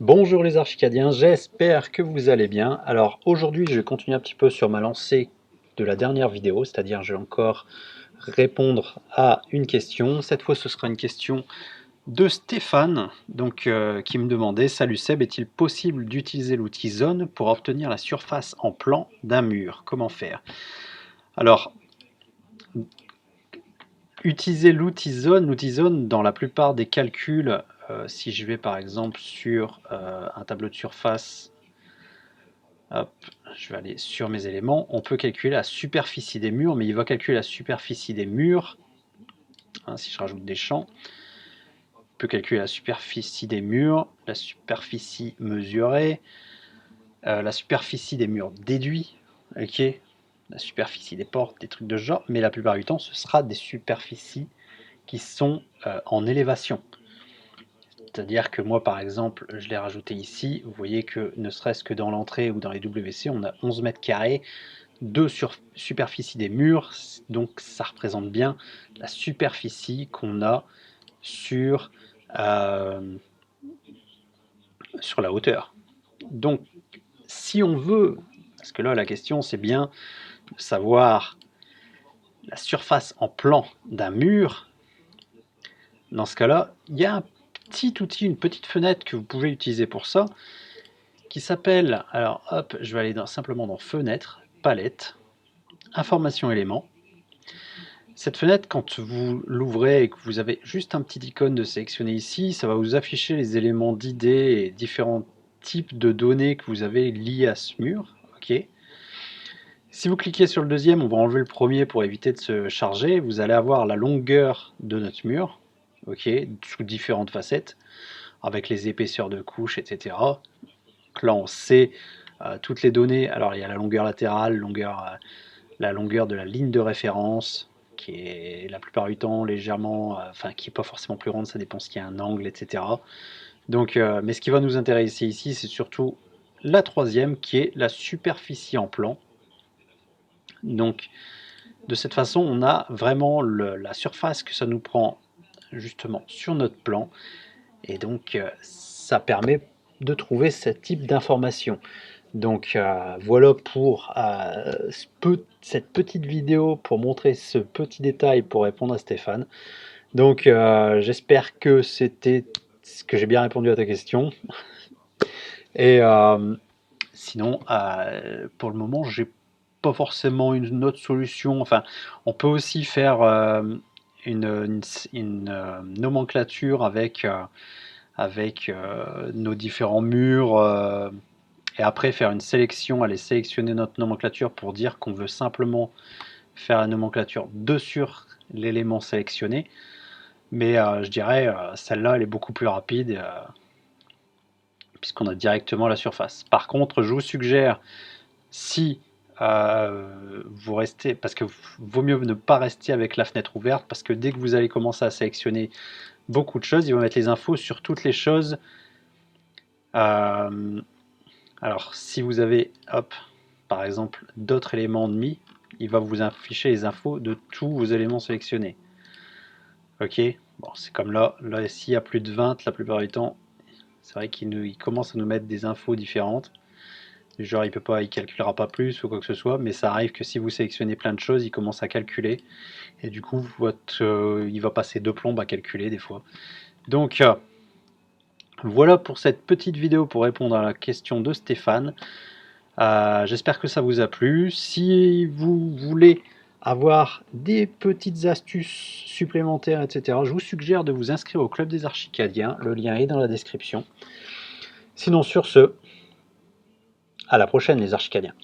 Bonjour les archicadiens, j'espère que vous allez bien. Alors aujourd'hui je vais continuer un petit peu sur ma lancée de la dernière vidéo, c'est-à-dire je vais encore répondre à une question. Cette fois ce sera une question de Stéphane, qui me demandait: Salut Seb, est-il possible d'utiliser l'outil Zone pour obtenir la surface en plan d'un mur? Comment faire? Alors, utiliser l'outil Zone dans la plupart des calculs, si je vais par exemple sur un tableau de surface. Hop, je vais aller sur mes éléments. On peut calculer la superficie des murs, mais il va calculer la superficie des murs. Hein, si je rajoute des champs, on peut calculer la superficie des murs, la superficie mesurée, la superficie des murs déduits, ok, la superficie des portes, des trucs de ce genre. Mais la plupart du temps, ce sera des superficies qui sont en élévation. C'est-à-dire que moi, par exemple, je l'ai rajouté ici. Vous voyez que ne serait-ce que dans l'entrée ou dans les WC, on a 11 mètres carrés de superficie des murs, donc ça représente bien la superficie qu'on a sur, euh, sur la hauteur. Donc si on veut, parce que là la question c'est bien de savoir la surface en plan d'un mur, dans ce cas-là, il y a un petit outil, une petite fenêtre que vous pouvez utiliser pour ça, qui s'appelle, alors hop, je vais aller simplement dans Fenêtre, Palette, Information éléments. Cette fenêtre, quand vous l'ouvrez et que vous avez juste un petit icône de sélectionner ici, ça va vous afficher les éléments d'idées et différents types de données que vous avez liés à ce mur. Okay. Si vous cliquez sur le deuxième, on va enlever le premier pour éviter de se charger. Vous allez avoir la longueur de notre mur, okay, sous différentes facettes, avec les épaisseurs de couches, etc. Donc là, on sait toutes les données. Alors, il y a la longueur latérale, la longueur de la ligne de référence, qui est la plupart du temps légèrement, enfin qui n'est pas forcément plus grande, ça dépend s'il y a un angle, etc. Donc, mais ce qui va nous intéresser ici, c'est surtout la troisième, qui est la superficie en plan. Donc, de cette façon, on a vraiment la surface que ça nous prend justement sur notre plan, et donc ça permet de trouver ce type d'information. Donc voilà pour cette petite vidéo pour montrer ce petit détail pour répondre à Stéphane. Donc j'espère que que j'ai bien répondu à ta question. Et sinon, pour le moment, j'ai pas forcément une autre solution. Enfin, on peut aussi faire une nomenclature avec nos différents murs. Et après faire une sélection, aller sélectionner notre nomenclature pour dire qu'on veut simplement faire la nomenclature sur l'élément sélectionné. Mais je dirais, celle-là, elle est beaucoup plus rapide, puisqu'on a directement la surface. Par contre, je vous suggère, si vous restez, parce que vaut mieux ne pas rester avec la fenêtre ouverte, parce que dès que vous allez commencer à sélectionner beaucoup de choses, il va mettre les infos sur toutes les choses. Alors, si vous avez, hop, par exemple, d'autres éléments de il va vous afficher les infos de tous vos éléments sélectionnés. Ok, bon, c'est comme là, s'il y a plus de 20, la plupart du temps, c'est vrai qu'il commence à nous mettre des infos différentes. Genre, il calculera pas plus ou quoi que ce soit, mais ça arrive que si vous sélectionnez plein de choses, il commence à calculer. Et du coup, il va passer 2 plombes à calculer des fois. Donc, voilà pour cette petite vidéo pour répondre à la question de Stéphane. J'espère que ça vous a plu. Si vous voulez avoir des petites astuces supplémentaires, etc., je vous suggère de vous inscrire au Club des Archicadiens. Le lien est dans la description. Sinon, sur ce, à la prochaine les Archicadiens.